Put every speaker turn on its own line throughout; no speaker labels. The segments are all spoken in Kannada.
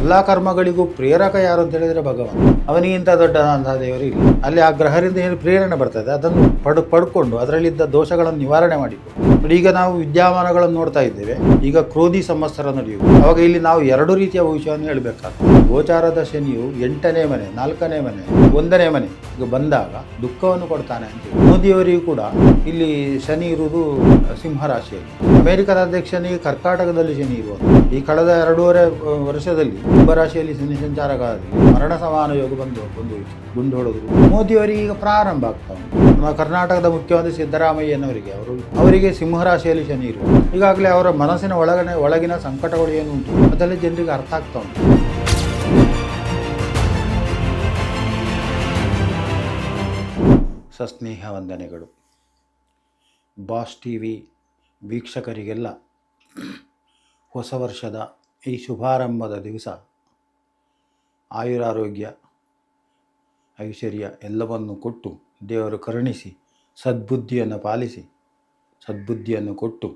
ಎಲ್ಲ ಕರ್ಮಗಳಿಗೂ ಪ್ರೇರಕ ಯಾರು ಅಂತ ಹೇಳಿದರೆ ಭಗವಂತ. ಅವನಿಗಿಂತ ದೊಡ್ಡದಂತಹ ದೇವರು ಇಲ್ಲ. ಅಲ್ಲಿ ಆ ಗ್ರಹದಿಂದ ಏನು ಪ್ರೇರಣೆ ಬರ್ತದೆ ಅದನ್ನು ಪಡ್ಕೊಂಡು ಅದರಲ್ಲಿದ್ದ ದೋಷಗಳನ್ನು ನಿವಾರಣೆ ಮಾಡಿಕೊಂಡು ಈಗ ನಾವು ವಿದ್ಯಮಾನಗಳನ್ನು ನೋಡ್ತಾ ಇದ್ದೇವೆ. ಈಗ ಕ್ರೋಧಿ ಸಂವತ್ಸರ ನಡೆಯುವುದು. ಅವಾಗ ಇಲ್ಲಿ ನಾವು ಎರಡು ರೀತಿಯ ಭವಿಷ್ಯವನ್ನು ಹೇಳಬೇಕಾಗ್ತದೆ. ಗೋಚಾರದ ಶನಿಯು 8ನೇ ಮನೆ, 4ನೇ ಮನೆ, 1ನೇ ಮನೆ ಈಗ ಬಂದಾಗ ದುಃಖವನ್ನು ಕೊಡ್ತಾನೆ ಅಂತ. ಮೋದಿಯವರಿಗೂ ಕೂಡ ಇಲ್ಲಿ ಶನಿ ಇರುವುದು ಸಿಂಹ ರಾಶಿಯಲ್ಲಿ. ಅಮೆರಿಕದ ಅಧ್ಯಕ್ಷನಿಗೆ ಕರ್ನಾಟಕದಲ್ಲಿ ಶನಿ ಇರುವುದು. ಈ ಕಳೆದ 2.5 ವರ್ಷದಲ್ಲಿ ಕುಂಭರಾಶಿಯಲ್ಲಿ ಶನಿ ಸಂಚಾರಕಾಲದಲ್ಲಿ ಮರಣ ಸಮಾನ ಯೋಗ ಬಂದು ಗುಂಡು ಹೊಡೆದ್ರು. ಮೋದಿಯವರಿಗೆ ಈಗ ಪ್ರಾರಂಭ ಆಗ್ತಾ ಉಂಟು. ನಮ್ಮ ಕರ್ನಾಟಕದ ಮುಖ್ಯಮಂತ್ರಿ ಸಿದ್ದರಾಮಯ್ಯನವರಿಗೆ ಅವರಿಗೆ ಸಿಂಹರಾಶಿಯಲ್ಲಿ ಶನಿ ಇರುವುದು. ಈಗಾಗಲೇ ಅವರ ಮನಸ್ಸಿನ ಒಳಗಿನ ಸಂಕಟಗಳು ಏನು ಉಂಟು ಅದರಲ್ಲಿ ಜನರಿಗೆ ಅರ್ಥ ಆಗ್ತಾ ಉಂಟು. ಸಸ್ನೇಹ ವಂದನೆಗಳು. ಬಾಸ್ ಟಿವಿ ವೀಕ್ಷಕರಿಗೆಲ್ಲ ಹೊಸ ವರ್ಷದ ಈ ಶುಭಾರಂಭದ ದಿವಸ ಆಯುರಾರೋಗ್ಯ ಐಶ್ವರ್ಯ ಎಲ್ಲವನ್ನು ಕೊಟ್ಟು ದೇವರು ಕರುಣಿಸಿ ಸದ್ಬುದ್ಧಿಯನ್ನು ಪಾಲಿಸಿ ಸದ್ಬುದ್ಧಿಯನ್ನು ಕೊಟ್ಟು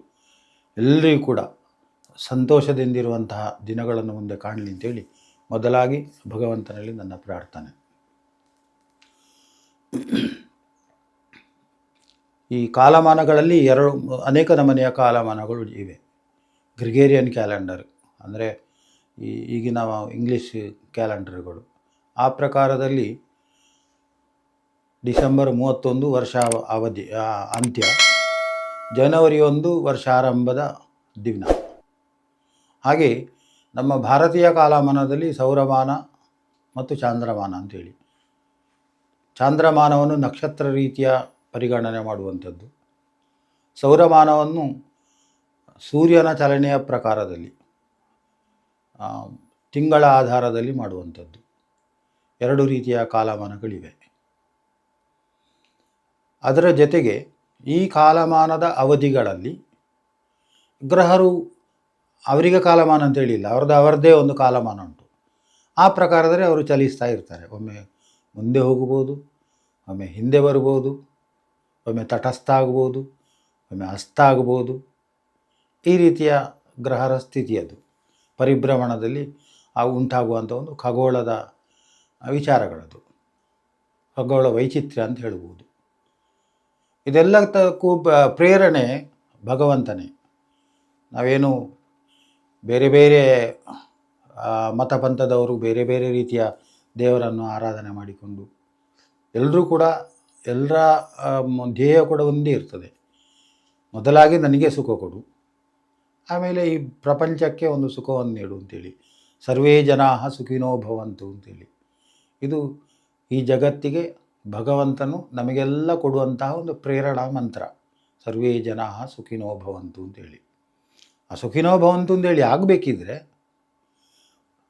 ಎಲ್ಲರಿಗೂ ಕೂಡ ಸಂತೋಷದಿಂದಿರುವಂತಹ ದಿನಗಳನ್ನು ಮುಂದೆ ಕಾಣಲಿ ಅಂತೇಳಿ ಮೊದಲಾಗಿ ಭಗವಂತನಲ್ಲಿ ನನ್ನ ಪ್ರಾರ್ಥನೆ. ಈ ಕಾಲಮಾನಗಳಲ್ಲಿ ಅನೇಕ ನಮನೆಯ ಕಾಲಮಾನಗಳು ಇವೆ. ಗ್ರಿಗೇರಿಯನ್ ಕ್ಯಾಲೆಂಡರ್ ಅಂದರೆ ಈಗಿನ ಇಂಗ್ಲೀಷ್ ಕ್ಯಾಲೆಂಡರ್ಗಳು. ಆ ಪ್ರಕಾರದಲ್ಲಿ ಡಿಸೆಂಬರ್ 31 ವರ್ಷ ಅವಧಿ ಅಂತ್ಯ, ಜನವರಿ 1 ವರ್ಷಾರಂಭದ ದಿನ. ಹಾಗೆ ನಮ್ಮ ಭಾರತೀಯ ಕಾಲಮಾನದಲ್ಲಿ ಸೌರಮಾನ ಮತ್ತು ಚಾಂದ್ರಮಾನ ಅಂತೇಳಿ, ಚಾಂದ್ರಮಾನವನ್ನು ನಕ್ಷತ್ರ ರೀತಿಯ ಪರಿಗಣನೆ ಮಾಡುವಂಥದ್ದು, ಸೌರಮಾನವನ್ನು ಸೂರ್ಯನ ಚಲನೆಯ ಪ್ರಕಾರದಲ್ಲಿ ತಿಂಗಳ ಆಧಾರದಲ್ಲಿ ಮಾಡುವಂಥದ್ದು. 2 ರೀತಿಯ ಕಾಲಮಾನಗಳಿವೆ. ಅದರ ಜೊತೆಗೆ ಈ ಕಾಲಮಾನದ ಅವಧಿಗಳಲ್ಲಿ ಗ್ರಹರು ಅವರಿಗೆ ಕಾಲಮಾನ ಅಂತೇಳಿಲ್ಲ, ಅವರದ್ದೇ ಒಂದು ಕಾಲಮಾನ ಉಂಟು. ಆ ಪ್ರಕಾರದಲ್ಲಿ ಅವರು ಚಲಿಸ್ತಾ ಇರ್ತಾರೆ. ಒಮ್ಮೆ ಮುಂದೆ ಹೋಗ್ಬೋದು, ಒಮ್ಮೆ ಹಿಂದೆ ಬರ್ಬೋದು, ಒಮ್ಮೆ ತಟಸ್ಥ ಆಗ್ಬೋದು, ಒಮ್ಮೆ ಅಸ್ತ ಆಗ್ಬೋದು. ಈ ರೀತಿಯ ಗ್ರಹರ ಸ್ಥಿತಿ ಅದು ಪರಿಭ್ರಮಣದಲ್ಲಿ ಉಂಟಾಗುವಂಥ ಒಂದು ಖಗೋಳದ ವಿಚಾರಗಳದು, ಖಗೋಳ ವೈಚಿತ್ರ್ಯ ಅಂತ ಹೇಳ್ಬೋದು. ಇದೆಲ್ಲದಕ್ಕೂ ಪ್ರೇರಣೆ ಭಗವಂತನೇ. ನಾವೇನು ಬೇರೆ ಬೇರೆ ಮತಪಂಥದವರು ಬೇರೆ ಬೇರೆ ರೀತಿಯ ದೇವರನ್ನು ಆರಾಧನೆ ಮಾಡಿಕೊಂಡು ಎಲ್ಲರೂ ಕೂಡ ಎಲ್ಲರ ಧ್ಯೇಯ ಕೂಡ ಒಂದೇ ಇರ್ತದೆ. ಮೊದಲಾಗಿ ನನಗೆ ಸುಖ ಕೊಡು, ಆಮೇಲೆ ಈ ಪ್ರಪಂಚಕ್ಕೆ ಒಂದು ಸುಖವನ್ನು ನೀಡು ಅಂತೇಳಿ. ಸರ್ವೇ ಜನಾ ಸುಖಿನೋ ಭವಂತು ಅಂತೇಳಿ. ಇದು ಈ ಜಗತ್ತಿಗೆ ಭಗವಂತನು ನಮಗೆಲ್ಲ ಕೊಡುವಂತಹ ಒಂದು ಪ್ರೇರಣಾ ಮಂತ್ರ. ಸರ್ವೇ ಜನಾ ಸುಖಿನೋ ಭವಂತು ಅಂತೇಳಿ. ಆ ಸುಖಿನೋ ಭವಂತು ಅಂತೇಳಿ ಆಗಬೇಕಿದ್ರೆ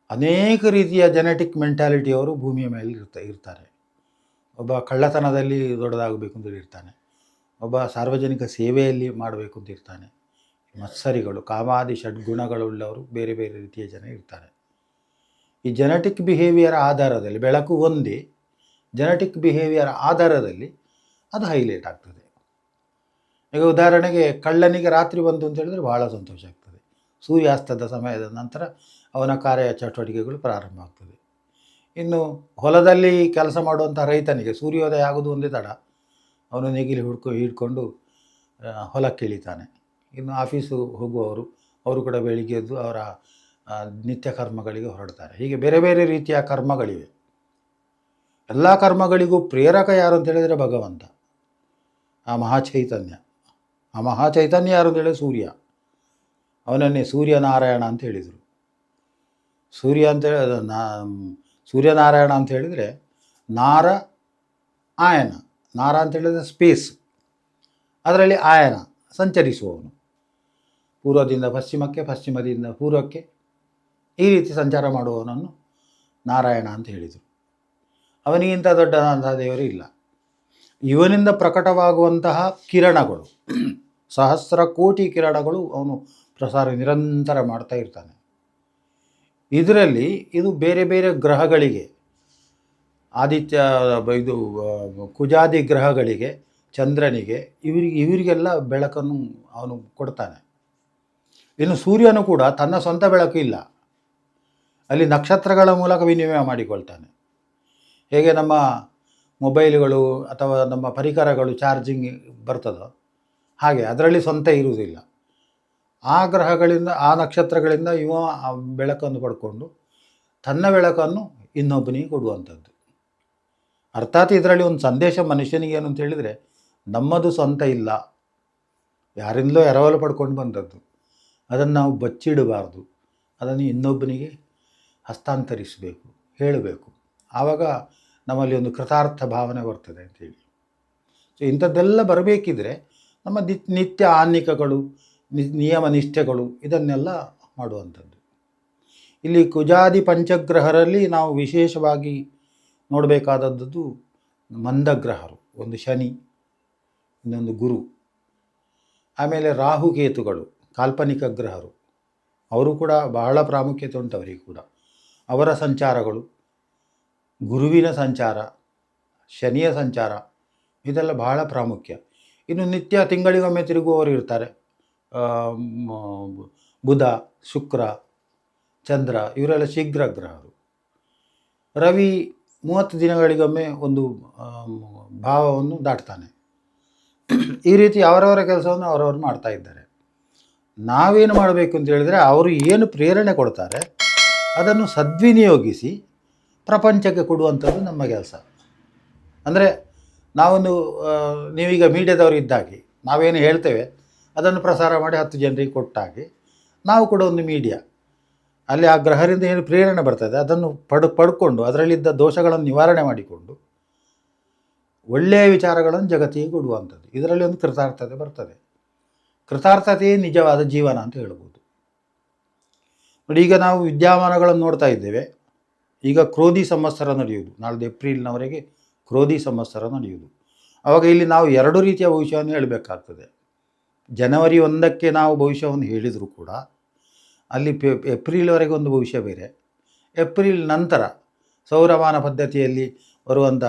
ಅನೇಕ ರೀತಿಯ ಜೆನೆಟಿಕ್ ಮೆಂಟಾಲಿಟಿಯವರು ಭೂಮಿಯ ಮೇಲೆ ಇರ್ತಾರೆ. ಒಬ್ಬ ಕಳ್ಳತನದಲ್ಲಿ ದೊಡ್ಡದಾಗಬೇಕು ಅಂತ ಇರ್ತಾನೆ, ಒಬ್ಬ ಸಾರ್ವಜನಿಕ ಸೇವೆಯಲ್ಲಿ ಮಾಡಬೇಕು ಅಂತ ಇರ್ತಾನೆ. ಮತ್ಸರಿಗಳು, ಕಾಮಾದಿ ಷಡ್ಗುಣಗಳುಳ್ಳವರು ಬೇರೆ ಬೇರೆ ರೀತಿಯ ಜನ ಇರ್ತಾರೆ. ಈ ಜೆನೆಟಿಕ್ ಬಿಹೇವಿಯರ್ ಆಧಾರದಲ್ಲಿ, ಬೆಳಕು ಒಂದೇ, ಜೆನೆಟಿಕ್ ಬಿಹೇವಿಯರ್ ಆಧಾರದಲ್ಲಿ ಅದು ಹೈಲೈಟ್ ಆಗ್ತದೆ. ಈಗ ಉದಾಹರಣೆಗೆ ಕಳ್ಳನಿಗೆ ರಾತ್ರಿ ಬಂತು ಅಂತ ಹೇಳಿದರೆ ಬಹಳ ಸಂತೋಷ ಆಗ್ತದೆ. ಸೂರ್ಯಾಸ್ತದ ಸಮಯದ ನಂತರ ಅವನ ಕಾರ್ಯ ಚಟುವಟಿಕೆಗಳು ಪ್ರಾರಂಭ ಆಗ್ತದೆ. ಇನ್ನು ಹೊಲದಲ್ಲಿ ಕೆಲಸ ಮಾಡುವಂಥ ರೈತನಿಗೆ ಸೂರ್ಯೋದಯ ಆಗೋದು ಒಂದೇ ತಡ, ಅವನು ನೇಗಿಲು ಹಿಡ್ಕೊಂಡು ಹೊಲಕ್ಕೆ ಇಳಿತಾನೆ. ಇನ್ನು ಆಫೀಸು ಹೋಗುವವರು ಅವರು ಕೂಡ ಬೆಳಿಗ್ಗೆ ಎದ್ದು ಅವರ ನಿತ್ಯ ಕರ್ಮಗಳಿಗೆ ಹೊರಡ್ತಾರೆ. ಹೀಗೆ ಬೇರೆ ಬೇರೆ ರೀತಿಯ ಕರ್ಮಗಳಿವೆ. ಎಲ್ಲ ಕರ್ಮಗಳಿಗೂ ಪ್ರೇರಕ ಯಾರು ಅಂತ ಹೇಳಿದರೆ ಭಗವಂತ, ಆ ಮಹಾಚೈತನ್ಯ. ಆ ಮಹಾಚೈತನ್ಯ ಯಾರು ಅಂತ ಹೇಳಿದರೆ ಸೂರ್ಯ. ಅವನನ್ನೇ ಸೂರ್ಯನಾರಾಯಣ ಅಂತ ಹೇಳಿದರು. ಸೂರ್ಯನಾರಾಯಣ ಅಂತ ಹೇಳಿದರೆ ಆಯನ. ನಾರ ಅಂತ ಹೇಳಿದರೆ ಸ್ಪೇಸ್, ಅದರಲ್ಲಿ ಆಯನ ಸಂಚರಿಸುವವನು. ಪೂರ್ವದಿಂದ ಪಶ್ಚಿಮಕ್ಕೆ, ಪಶ್ಚಿಮದಿಂದ ಪೂರ್ವಕ್ಕೆ ಈ ರೀತಿ ಸಂಚಾರ ಮಾಡುವವನನ್ನು ನಾರಾಯಣ ಅಂತ ಹೇಳಿದರು. ಅವನಿಗಿಂತ ದೊಡ್ಡದಂತಹ ದೇವರು ಇಲ್ಲ. ಇವನಿಂದ ಪ್ರಕಟವಾಗುವಂತಹ ಕಿರಣಗಳು, ಸಹಸ್ರ ಕೋಟಿ ಕಿರಣಗಳು ಅವನು ಪ್ರಸಾರ ನಿರಂತರ ಮಾಡ್ತಾ ಇರ್ತಾನೆ. ಇದರಲ್ಲಿ ಇದು ಬೇರೆ ಬೇರೆ ಗ್ರಹಗಳಿಗೆ, ಆದಿತ್ಯ ಇದು ಕುಜಾದಿ ಗ್ರಹಗಳಿಗೆ, ಚಂದ್ರನಿಗೆ, ಇವರಿಗೆಲ್ಲ ಬೆಳಕನ್ನು ಅವನು ಕೊಡ್ತಾನೆ. ಇನ್ನು ಸೂರ್ಯನು ಕೂಡ ತನ್ನ ಸ್ವಂತ ಬೆಳಕು ಇಲ್ಲ, ಅಲ್ಲಿ ನಕ್ಷತ್ರಗಳ ಮೂಲಕ ವಿನಿಮಯ ಮಾಡಿಕೊಳ್ತಾನೆ. ಹೇಗೆ ನಮ್ಮ ಮೊಬೈಲ್ಗಳು ಅಥವಾ ನಮ್ಮ ಪರಿಕರಗಳು ಚಾರ್ಜಿಂಗ್ ಬರ್ತದೋ ಹಾಗೆ ಅದರಲ್ಲಿ ಸ್ವಂತ ಇರುವುದಿಲ್ಲ. ಆ ಗ್ರಹಗಳಿಂದ ಆ ನಕ್ಷತ್ರಗಳಿಂದ ಇವ ಆ ಬೆಳಕನ್ನು ಪಡ್ಕೊಂಡು ತನ್ನ ಬೆಳಕನ್ನು ಇನ್ನೊಬ್ಬನಿಗೆ ಕೊಡುವಂಥದ್ದು. ಅರ್ಥಾತ್ ಇದರಲ್ಲಿ ಒಂದು ಸಂದೇಶ ಮನುಷ್ಯನಿಗೆ ಏನು ಅಂತ ಹೇಳಿದರೆ, ನಮ್ಮದು ಸ್ವಂತ ಇಲ್ಲ, ಯಾರಿಂದಲೋ ಎರವಲು ಪಡ್ಕೊಂಡು ಬಂದದ್ದು, ಅದನ್ನು ನಾವು ಬಚ್ಚಿಡಬಾರ್ದು, ಅದನ್ನು ಇನ್ನೊಬ್ಬನಿಗೆ ಹಸ್ತಾಂತರಿಸಬೇಕು, ಹೇಳಬೇಕು. ಆವಾಗ ನಮ್ಮಲ್ಲಿ ಒಂದು ಕೃತಾರ್ಥ ಭಾವನೆ ಬರ್ತದೆ ಅಂತೇಳಿ. ಸೊ ಇಂಥದ್ದೆಲ್ಲ ಬರಬೇಕಿದ್ರೆ ನಮ್ಮ ನಿತ್ಯ ಆನ್ನಿಕಗಳು, ನಿಯಮ ನಿಷ್ಠೆಗಳು ಇದನ್ನೆಲ್ಲ ಮಾಡುವಂಥದ್ದು. ಇಲ್ಲಿ ಕುಜಾದಿ ಪಂಚಗ್ರಹರಲ್ಲಿ ನಾವು ವಿಶೇಷವಾಗಿ ನೋಡಬೇಕಾದದ್ದು ಮಂದಗ್ರಹರು, ಒಂದು ಶನಿ, ಇನ್ನೊಂದು ಗುರು, ಆಮೇಲೆ ರಾಹುಕೇತುಗಳು ಕಾಲ್ಪನಿಕ ಗ್ರಹರು, ಅವರು ಕೂಡ ಬಹಳ ಪ್ರಾಮುಖ್ಯತೆ ಉಂಟು ಅವರಿಗೆ ಕೂಡ. ಅವರ ಸಂಚಾರಗಳು, ಗುರುವಿನ ಸಂಚಾರ, ಶನಿಯ ಸಂಚಾರ ಇದೆಲ್ಲ ಬಹಳ ಪ್ರಾಮುಖ್ಯ. ಇನ್ನು ನಿತ್ಯ ತಿಂಗಳಿಗೊಮ್ಮೆ ತಿರುಗುವವರು ಇರ್ತಾರೆ, ಬುಧ, ಶುಕ್ರ, ಚಂದ್ರ, ಇವರೆಲ್ಲ ಶೀಘ್ರ ಗ್ರಹರು. ರವಿ 30 ದಿನಗಳಿಗೊಮ್ಮೆ ಒಂದು ಭಾವವನ್ನು ದಾಟ್ತಾನೆ. ಈ ರೀತಿ ಅವರವರ ಕೆಲಸವನ್ನು ಅವರವರು ಮಾಡ್ತಾ ಇದ್ದಾರೆ. ನಾವೇನು ಮಾಡಬೇಕು ಅಂತ ಹೇಳಿದರೆ, ಅವರು ಏನು ಪ್ರೇರಣೆ ಕೊಡ್ತಾರೆ ಅದನ್ನು ಸದ್ವಿನಿಯೋಗಿಸಿ ಪ್ರಪಂಚಕ್ಕೆ ಕೊಡುವಂಥದ್ದು ನಮ್ಮ ಕೆಲಸ. ಅಂದರೆ ನಾವೊಂದು ನೀವೀಗ ಮೀಡಿಯಾದವರು ಇದ್ದಾಗೆ ನಾವೇನು ಹೇಳ್ತೇವೆ ಅದನ್ನು ಪ್ರಸಾರ ಮಾಡಿ 10 ಜನರಿಗೆ ಕೊಟ್ಟಾಗೆ ನಾವು ಕೂಡ ಒಂದು ಮೀಡಿಯಾ. ಅಲ್ಲಿ ಆ ಗ್ರಹದಿಂದ ಏನು ಪ್ರೇರಣೆ ಬರ್ತದೆ ಅದನ್ನು ಪಡ್ಕೊಂಡು ಅದರಲ್ಲಿದ್ದ ದೋಷಗಳನ್ನು ನಿವಾರಣೆ ಮಾಡಿಕೊಂಡು ಒಳ್ಳೆಯ ವಿಚಾರಗಳನ್ನು ಜಗತ್ತಿಗೆ ಕೊಡುವಂಥದ್ದು. ಇದರಲ್ಲಿ ಒಂದು ಕೃತಾರ್ಥತೆ ಬರ್ತದೆ. ಕೃತಾರ್ಥತೆಯೇ ನಿಜವಾದ ಜೀವನ ಅಂತ ಹೇಳ್ಬೋದು. ನೋಡಿ, ಈಗ ನಾವು ವಿದ್ಯಮಾನಗಳನ್ನು ನೋಡ್ತಾ ಇದ್ದೇವೆ. ಈಗ ಕ್ರೋಧಿ ಸಂವತ್ಸರ ನಡೆಯುವುದು, ನಾಳ್ದು ಏಪ್ರಿಲ್ನವರೆಗೆ ಕ್ರೋಧಿ ಸಂವತ್ಸರ ನಡೆಯುವುದು. ಆವಾಗ ಇಲ್ಲಿ ನಾವು 2 ರೀತಿಯ ಭವಿಷ್ಯವನ್ನು ಹೇಳಬೇಕಾಗ್ತದೆ. ಜನವರಿ 1ಕ್ಕೆ ನಾವು ಭವಿಷ್ಯವನ್ನು ಹೇಳಿದರೂ ಕೂಡ ಅಲ್ಲಿ ಏಪ್ರಿಲ್ವರೆಗೆ ಒಂದು ಭವಿಷ್ಯ ಬೇರೆ, ಏಪ್ರಿಲ್ ನಂತರ ಸೌರಮಾನ ಪದ್ಧತಿಯಲ್ಲಿ ಬರುವಂಥ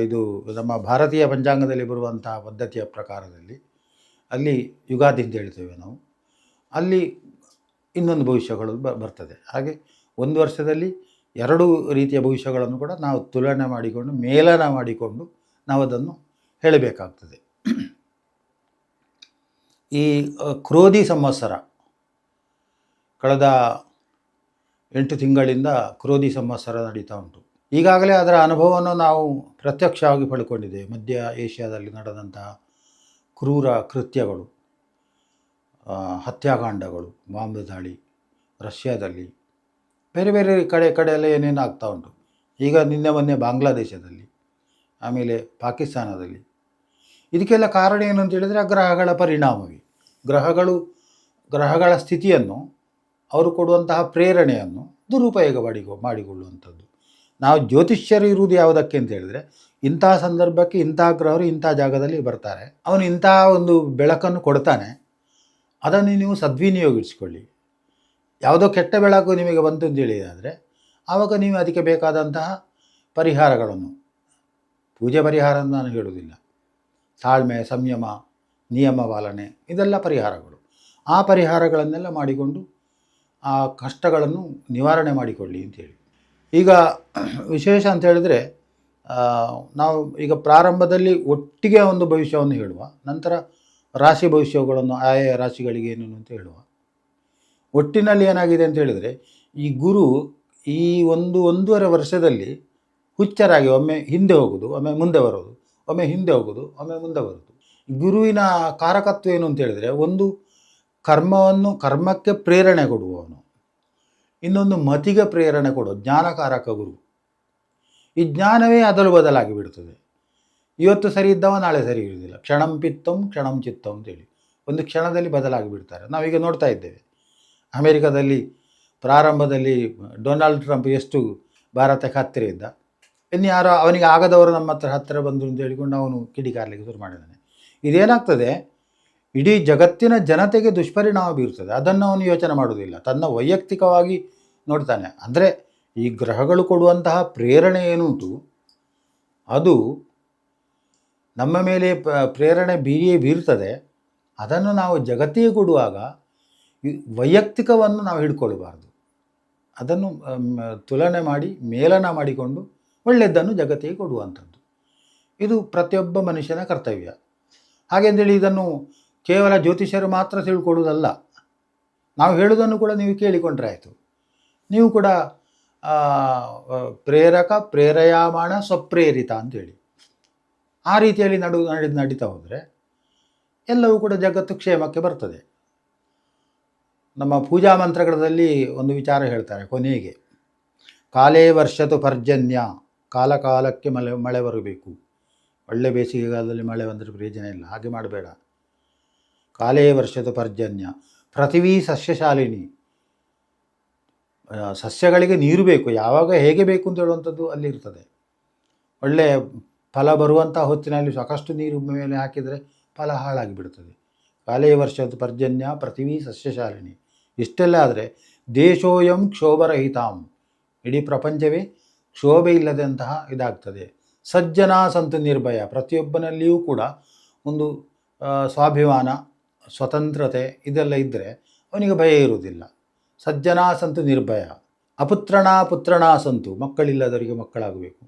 ಇದು ನಮ್ಮ ಭಾರತೀಯ ಪಂಚಾಂಗದಲ್ಲಿ ಬರುವಂತಹ ಪದ್ಧತಿಯ ಪ್ರಕಾರದಲ್ಲಿ ಅಲ್ಲಿ ಯುಗಾದಿ ಅಂತ ಹೇಳ್ತೇವೆ ನಾವು, ಅಲ್ಲಿ ಇನ್ನೊಂದು ಭವಿಷ್ಯಗಳು ಬರ್ತದೆ. ಹಾಗೆ ಒಂದು ವರ್ಷದಲ್ಲಿ 2 ರೀತಿಯ ಭವಿಷ್ಯಗಳನ್ನು ಕೂಡ ನಾವು ತುಲನೆ ಮಾಡಿಕೊಂಡು ಮೇಲನ ಮಾಡಿಕೊಂಡು ನಾವು ಅದನ್ನು ಹೇಳಬೇಕಾಗ್ತದೆ. ಈ ಕ್ರೋಧಿ ಸಂವತ್ಸರ ಕಳೆದ 8 ತಿಂಗಳಿಂದ ಕ್ರೋಧಿ ಸಂವತ್ಸರ ನಡೀತಾ ಉಂಟು. ಈಗಾಗಲೇ ಅದರ ಅನುಭವವನ್ನು ನಾವು ಪ್ರತ್ಯಕ್ಷವಾಗಿ ಪಡ್ಕೊಂಡಿದ್ದೇವೆ. ಮಧ್ಯ ಏಷ್ಯಾದಲ್ಲಿ ನಡೆದಂತಹ ಕ್ರೂರ ಕೃತ್ಯಗಳು, ಹತ್ಯಾಕಾಂಡಗಳು, ಬಾಂಬ್ ದಾಳಿ, ರಷ್ಯಾದಲ್ಲಿ ಬೇರೆ ಬೇರೆ ಕಡೆಯೆಲ್ಲ ಏನೇನು ಆಗ್ತಾ ಉಂಟು. ಈಗ ನಿನ್ನೆ ಮೊನ್ನೆ ಬಾಂಗ್ಲಾದೇಶದಲ್ಲಿ, ಆಮೇಲೆ ಪಾಕಿಸ್ತಾನದಲ್ಲಿ. ಇದಕ್ಕೆಲ್ಲ ಕಾರಣ ಏನು ಅಂತ ಹೇಳಿದರೆ ಗ್ರಹಗಳ ಪರಿಣಾಮವೇ. ಗ್ರಹಗಳ ಸ್ಥಿತಿಯನ್ನು, ಅವರು ಕೊಡುವಂತಹ ಪ್ರೇರಣೆಯನ್ನು ದುರುಪಯೋಗ ಮಾಡಿಕೊಳ್ಳುವಂಥದ್ದು. ನಾವು ಜ್ಯೋತಿಷ್ಯರು ಇರುವುದು ಯಾವುದಕ್ಕೆ ಅಂತ ಹೇಳಿದರೆ, ಇಂತಹ ಸಂದರ್ಭಕ್ಕೆ ಇಂತಹ ಗ್ರಹರು ಇಂಥ ಜಾಗದಲ್ಲಿ ಬರ್ತಾರೆ, ಅವನು ಇಂತಹ ಒಂದು ಬೆಳಕನ್ನು ಕೊಡ್ತಾನೆ, ಅದನ್ನು ನೀವು ಸದ್ವಿನಿಯೋಗಿಸಿಕೊಳ್ಳಿ. ಯಾವುದೋ ಕೆಟ್ಟ ಬೆಳಕು ನಿಮಗೆ ಬಂತು ಅಂತ ಹೇಳಿದಾದರೆ ಆವಾಗ ನೀವು ಅದಕ್ಕೆ ಬೇಕಾದಂತಹ ಪರಿಹಾರಗಳನ್ನು, ಪೂಜೆ ಪರಿಹಾರ ಅಂತ ನಾನು ಹೇಳುವುದಿಲ್ಲ, ತಾಳ್ಮೆ, ಸಂಯಮ, ನಿಯಮ ಪಾಲನೆ ಇದೆಲ್ಲ ಪರಿಹಾರಗಳು. ಆ ಪರಿಹಾರಗಳನ್ನೆಲ್ಲ ಮಾಡಿಕೊಂಡು ಆ ಕಷ್ಟಗಳನ್ನು ನಿವಾರಣೆ ಮಾಡಿಕೊಳ್ಳಿ ಅಂತೇಳಿ. ಈಗ ವಿಶೇಷ ಅಂತ ಹೇಳಿದರೆ, ನಾವು ಈಗ ಪ್ರಾರಂಭದಲ್ಲಿ ಒಟ್ಟಿಗೆ ಒಂದು ಭವಿಷ್ಯವನ್ನು ಹೇಳುವ, ನಂತರ ರಾಶಿ ಭವಿಷ್ಯಗಳನ್ನು ಆಯಾ ರಾಶಿಗಳಿಗೆ ಏನೇನು ಅಂತ ಹೇಳುವ. ಒಟ್ಟಿನಲ್ಲಿ ಏನಾಗಿದೆ ಅಂತ ಹೇಳಿದರೆ, ಈ ಗುರು ಈ 1.5 ವರ್ಷದಲ್ಲಿ ಹುಚ್ಚರಾಗಿ ಒಮ್ಮೆ ಹಿಂದೆ ಹೋಗೋದು, ಒಮ್ಮೆ ಮುಂದೆ ಬರೋದು, ಒಮ್ಮೆ ಹಿಂದೆ ಹೋಗೋದು, ಒಮ್ಮೆ ಮುಂದೆ ಬರೋದು. ಗುರುವಿನ ಕಾರಕತ್ವ ಏನು ಅಂತ ಹೇಳಿದರೆ, ಒಂದು ಕರ್ಮಕ್ಕೆ ಪ್ರೇರಣೆ ಕೊಡುವವನು, ಇನ್ನೊಂದು ಮತಿಗೆ ಪ್ರೇರಣೆ ಕೊಡೋ ಜ್ಞಾನಕಾರಕ ಗುರು. ಈ ಜ್ಞಾನವೇ ಅದಲು ಬದಲಾಗಿ ಬಿಡ್ತದೆ. ಇವತ್ತು ಸರಿ ಇದ್ದವ ನಾಳೆ ಸರಿ ಇರುವುದಿಲ್ಲ. ಕ್ಷಣಂ ಪಿತ್ತಂ ಕ್ಷಣಂ ಚಿತ್ತಂ ಅಂತೇಳಿ ಒಂದು ಕ್ಷಣದಲ್ಲಿ ಬದಲಾಗಿ ಬಿಡ್ತಾರೆ. ನಾವೀಗ ನೋಡ್ತಾ ಇದ್ದೇವೆ. ಅಮೇರಿಕಾದಲ್ಲಿ ಪ್ರಾರಂಭದಲ್ಲಿ ಡೊನಾಲ್ಡ್ ಟ್ರಂಪ್ ಎಷ್ಟು ಭಾರತಕ್ಕೆ ಹತ್ತಿರ ಇದ್ದ, ಇನ್ಯಾರೋ ಅವನಿಗೆ ಆಗದವರು ನಮ್ಮ ಹತ್ತಿರ ಬಂದರು ಅಂತ ಹೇಳಿಕೊಂಡು ಅವನು ಕಿಡಿಕಾರಲಿಕ್ಕೆ ಶುರು ಮಾಡಿದ್ದಾನೆ. ಇದೇನಾಗ್ತದೆ, ಇಡೀ ಜಗತ್ತಿನ ಜನತೆಗೆ ದುಷ್ಪರಿಣಾಮ ಬೀರ್ತದೆ. ಅದನ್ನು ಅವನು ಯೋಚನೆ ಮಾಡೋದಿಲ್ಲ, ತನ್ನ ವೈಯಕ್ತಿಕವಾಗಿ ನೋಡ್ತಾನೆ. ಅಂದರೆ ಈ ಗ್ರಹಗಳು ಕೊಡುವಂತಹ ಪ್ರೇರಣೆ ಏನುಂಟು ಅದು ನಮ್ಮ ಮೇಲೆ ಪ್ರೇರಣೆ ಬೀರ್ತದೆ. ಅದನ್ನು ನಾವು ಜಗತ್ತಿಗೆ ಕೊಡುವಾಗ ವೈಯಕ್ತಿಕವನ್ನು ನಾವು ಹಿಡ್ಕೊಳ್ಬಾರ್ದು. ಅದನ್ನು ತುಲನೆ ಮಾಡಿ ಮೇಲನ ಮಾಡಿಕೊಂಡು ಒಳ್ಳೆಯದನ್ನು ಜಗತ್ತಿಗೆ ಕೊಡುವಂಥದ್ದು. ಇದು ಪ್ರತಿಯೊಬ್ಬ ಮನುಷ್ಯನ ಕರ್ತವ್ಯ. ಹಾಗೆಂದೇಳಿ ಇದನ್ನು ಕೇವಲ ಜ್ಯೋತಿಷ್ಯರು ಮಾತ್ರ ತಿಳ್ಕೊಡುವುದಲ್ಲ. ನಾವು ಹೇಳುವುದನ್ನು ಕೂಡ ನೀವು ಕೇಳಿಕೊಂಡ್ರೆ ಆಯಿತು. ನೀವು ಕೂಡ ಪ್ರೇರಕ ಪ್ರೇರಯಾಮಾಣ ಸ್ವಪ್ರೇರಿತ ಅಂತೇಳಿ ಆ ರೀತಿಯಲ್ಲಿ ನಡೀತಾ ಹೋದರೆ ಎಲ್ಲವೂ ಕೂಡ ಜಗತ್ತು ಕ್ಷೇಮಕ್ಕೆ ಬರ್ತದೆ. ನಮ್ಮ ಪೂಜಾ ಮಂತ್ರಗಳಲ್ಲಿ ಒಂದು ವಿಚಾರ ಹೇಳ್ತಾರೆ ಕೊನೆಗೆ, ಕಾಲೇ ವರ್ಷತು ಪರ್ಜನ್ಯ, ಕಾಲ ಕಾಲಕ್ಕೆ ಮಳೆ ಬರಬೇಕು. ಒಳ್ಳೆ ಬೇಸಿಗೆಗಾಲದಲ್ಲಿ ಮಳೆ ಬಂದರೆ ಪ್ರಯೋಜನ ಇಲ್ಲ, ಹಾಗೆ ಮಾಡಬೇಡ. ಕಾಲೇ ವರ್ಷತು ಪರ್ಜನ್ಯ, ಪೃಥಿವೀ ಸಸ್ಯಶಾಲಿನಿ, ಸಸ್ಯಗಳಿಗೆ ನೀರು ಬೇಕು, ಯಾವಾಗ ಹೇಗೆ ಬೇಕು ಅಂತ ಹೇಳುವಂಥದ್ದು ಅಲ್ಲಿ ಇರ್ತದೆ. ಒಳ್ಳೆಯ ಫಲ ಬರುವಂಥ ಹೊತ್ತಿನಲ್ಲಿ ಸಾಕಷ್ಟು ನೀರು ಮೇಲೆ ಹಾಕಿದರೆ ಫಲ ಹಾಳಾಗಿಬಿಡ್ತದೆ. ಕಾಲೇ ವರ್ಷದ ಪರ್ಜನ್ಯ ಪೃಥಿವೀ ಸಸ್ಯಶಾಲಿನಿ. ಇಷ್ಟೆಲ್ಲ ಆದರೆ ದೇಶೋಯಂ ಕ್ಷೋಭರಹಿತಾಂ, ಇಡೀ ಪ್ರಪಂಚವೇ ಕ್ಷೋಭೆ ಇಲ್ಲದಂತಹ ಇದಾಗ್ತದೆ. ಸಜ್ಜನ ಸಂತು ನಿರ್ಭಯ, ಪ್ರತಿಯೊಬ್ಬನಲ್ಲಿಯೂ ಕೂಡ ಒಂದು ಸ್ವಾಭಿಮಾನ ಸ್ವತಂತ್ರತೆ ಇದೆಲ್ಲ ಇದ್ದರೆ ಅವನಿಗೆ ಭಯ ಇರುವುದಿಲ್ಲ. ಸಜ್ಜನ ಸಂತು ನಿರ್ಭಯ. ಪುತ್ರಣ ಸಂತು, ಮಕ್ಕಳಿಲ್ಲದವರಿಗೆ ಮಕ್ಕಳಾಗಬೇಕು,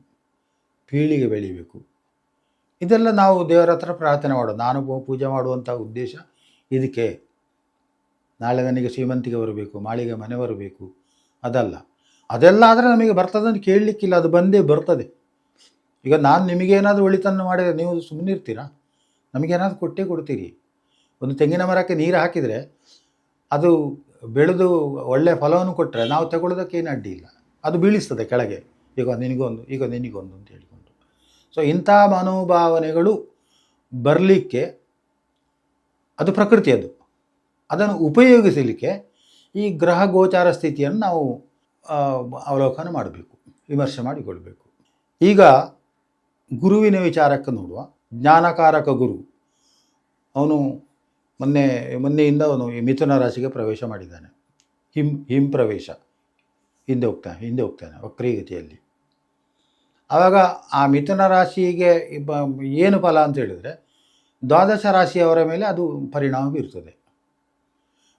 ಪೀಳಿಗೆ ಬೆಳೀಬೇಕು. ಇದೆಲ್ಲ ನಾವು ದೇವರ ಹತ್ರ ಪ್ರಾರ್ಥನೆ ಮಾಡೋದು. ನಾನು ಪೂಜೆ ಮಾಡುವಂಥ ಉದ್ದೇಶ ಇದಕ್ಕೆ. ನಾಳೆ ನನಗೆ ಶ್ರೀಮಂತಿಗೆ ಬರಬೇಕು, ಮಾಳಿಗೆ ಮನೆ ಬರಬೇಕು ಅದಲ್ಲ. ಅದೆಲ್ಲ ಆದರೆ ನಮಗೆ ಬರ್ತದಂತ ಕೇಳಲಿಕ್ಕಿಲ್ಲ, ಅದು ಬಂದೇ ಬರ್ತದೆ. ಈಗ ನಾನು ನಿಮಗೇನಾದರೂ ಒಳಿತನ್ನು ಮಾಡಿದರೆ ನೀವು ಸುಮ್ಮನೆ ಇರ್ತೀರಾ? ನಮಗೇನಾದರೂ ಕೊಟ್ಟೇ ಕೊಡ್ತೀರಿ. ಒಂದು ತೆಂಗಿನ ಮರಕ್ಕೆ ನೀರು ಹಾಕಿದರೆ ಅದು ಬೆಳೆದು ಒಳ್ಳೆಯ ಫಲವನ್ನು ಕೊಟ್ಟರೆ ನಾವು ತಗೊಳ್ಳೋದಕ್ಕೇನು ಅಡ್ಡಿ ಇಲ್ಲ, ಅದು ಬೀಳಿಸ್ತದೆ ಕೆಳಗೆ, ಈಗ ನಿನಗೊಂದು ಅಂತ ಹೇಳಿಕೊಂಡು. ಸೊ ಇಂಥ ಮನೋಭಾವನೆಗಳು ಬರಲಿಕ್ಕೆ ಅದು ಪ್ರಕೃತಿಯದು. ಅದನ್ನು ಉಪಯೋಗಿಸಲಿಕ್ಕೆ ಈ ಗ್ರಹ ಗೋಚಾರ ಸ್ಥಿತಿಯನ್ನು ನಾವು ಅವಲೋಕನ ಮಾಡಬೇಕು, ವಿಮರ್ಶೆ ಮಾಡಿಕೊಳ್ಬೇಕು. ಈಗ ಗುರುವಿನ ವಿಚಾರಕ್ಕೆ ನೋಡುವ. ಜ್ಞಾನಕಾರಕ ಗುರು ಅವನು ಮೊನ್ನೆಯಿಂದ ಅವನು ಮಿಥುನ ರಾಶಿಗೆ ಪ್ರವೇಶ ಮಾಡಿದ್ದಾನೆ. ಹಿಂ ಪ್ರವೇಶ, ಹಿಂದೆ ಹೋಗ್ತಾನೆ ವಕ್ರೀಗತಿಯಲ್ಲಿ. ಆವಾಗ ಆ ಮಿಥುನ ರಾಶಿಗೆ ಏನು ಫಲ ಅಂತ ಹೇಳಿದರೆ, ದ್ವಾದಶ ರಾಶಿಯವರ ಮೇಲೆ ಅದು ಪರಿಣಾಮ ಬೀರ್ತದೆ.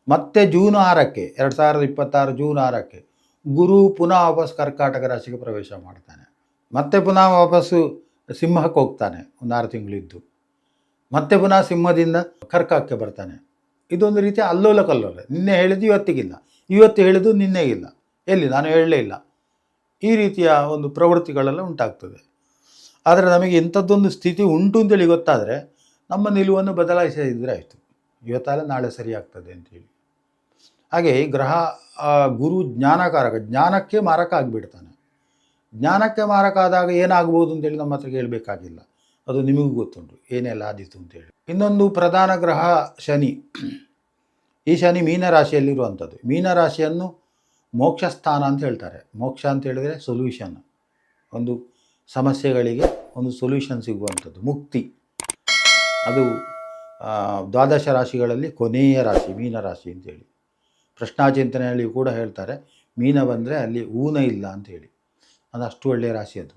ಮತ್ತೆ ಜೂನ್ 6ಕ್ಕೆ 2026 ಜೂನ್ 6ಕ್ಕೆ ಗುರು ಪುನಃ ವಾಪಸ್ ಕರ್ಕಾಟಕ ರಾಶಿಗೆ ಪ್ರವೇಶ ಮಾಡ್ತಾನೆ. ಮತ್ತೆ ಪುನಃ ವಾಪಸ್ಸು ಸಿಂಹಕ್ಕೆ ಹೋಗ್ತಾನೆ ಒಂದು 6 ತಿಂಗಳಿದ್ದು. ಮತ್ತೆ ಪುನಃ ಸಿಂಹದಿಂದ ಕರ್ಕಕ್ಕೆ ಬರ್ತಾನೆ. ಇದೊಂದು ರೀತಿಯ ಅಲ್ಲೋಲ ಕಲ್ಲೋಲ. ನಿನ್ನೆ ಹೇಳಿದ್ದು ಇವತ್ತಿಗಿಲ್ಲ, ಇವತ್ತು ಹೇಳಿದ್ದು ನಿನ್ನೆಗಿಲ್ಲ, ಎಲ್ಲಿ ನಾನು ಹೇಳಲೇ ಇಲ್ಲ. ಈ ರೀತಿಯ ಒಂದು ಪ್ರವೃತ್ತಿಗಳೆಲ್ಲ ಉಂಟಾಗ್ತದೆ. ಆದರೆ ನಮಗೆ ಇಂಥದ್ದೊಂದು ಸ್ಥಿತಿ ಉಂಟು ಅಂತೇಳಿ ಗೊತ್ತಾದರೆ ನಮ್ಮ ನಿಲುವನ್ನು ಬದಲಾಯಿಸಿದರೆ ಆಯಿತು. ಇವತ್ತಲ್ಲ ನಾಳೆ ಸರಿಯಾಗ್ತದೆ ಅಂತೇಳಿ. ಹಾಗೆ ಗ್ರಹ ಗುರು ಜ್ಞಾನಕಾರಕ, ಜ್ಞಾನಕ್ಕೆ ಮಾರಕ ಆಗಿಬಿಡ್ತಾನೆ. ಜ್ಞಾನಕ್ಕೆ ಮಾರಕ ಆದಾಗ ಏನಾಗ್ಬೋದು ಅಂತೇಳಿ ನಮ್ಮ ಹತ್ರ ಕೇಳಬೇಕಾಗಿಲ್ಲ, ಅದು ನಿಮಗೂ ಗೊತ್ತುಂಟು ಏನೆಲ್ಲ ಆದೀತು ಅಂತೇಳಿ. ಇನ್ನೊಂದು ಪ್ರಧಾನ ಗ್ರಹ ಶನಿ. ಈ ಶನಿ ಮೀನರಾಶಿಯಲ್ಲಿರುವಂಥದ್ದು. ಮೀನರಾಶಿಯನ್ನು ಮೋಕ್ಷ ಸ್ಥಾನ ಅಂತ ಹೇಳ್ತಾರೆ. ಮೋಕ್ಷ ಅಂತ ಹೇಳಿದರೆ ಸೊಲ್ಯೂಷನ್, ಒಂದು ಸಮಸ್ಯೆಗಳಿಗೆ ಒಂದು ಸೊಲ್ಯೂಷನ್ ಸಿಗುವಂಥದ್ದು, ಮುಕ್ತಿ. ಅದು ದ್ವಾದಶ ರಾಶಿಗಳಲ್ಲಿ ಕೊನೆಯ ರಾಶಿ ಮೀನರಾಶಿ ಅಂತೇಳಿ. ಪ್ರಶ್ನಾಚಿಂತನೆಯಲ್ಲಿ ಕೂಡ ಹೇಳ್ತಾರೆ, ಮೀನ ಬಂದರೆ ಅಲ್ಲಿ ಊನ ಇಲ್ಲ ಅಂಥೇಳಿ. ಅದು ಅಷ್ಟು ಒಳ್ಳೆಯ ರಾಶಿ ಅದು.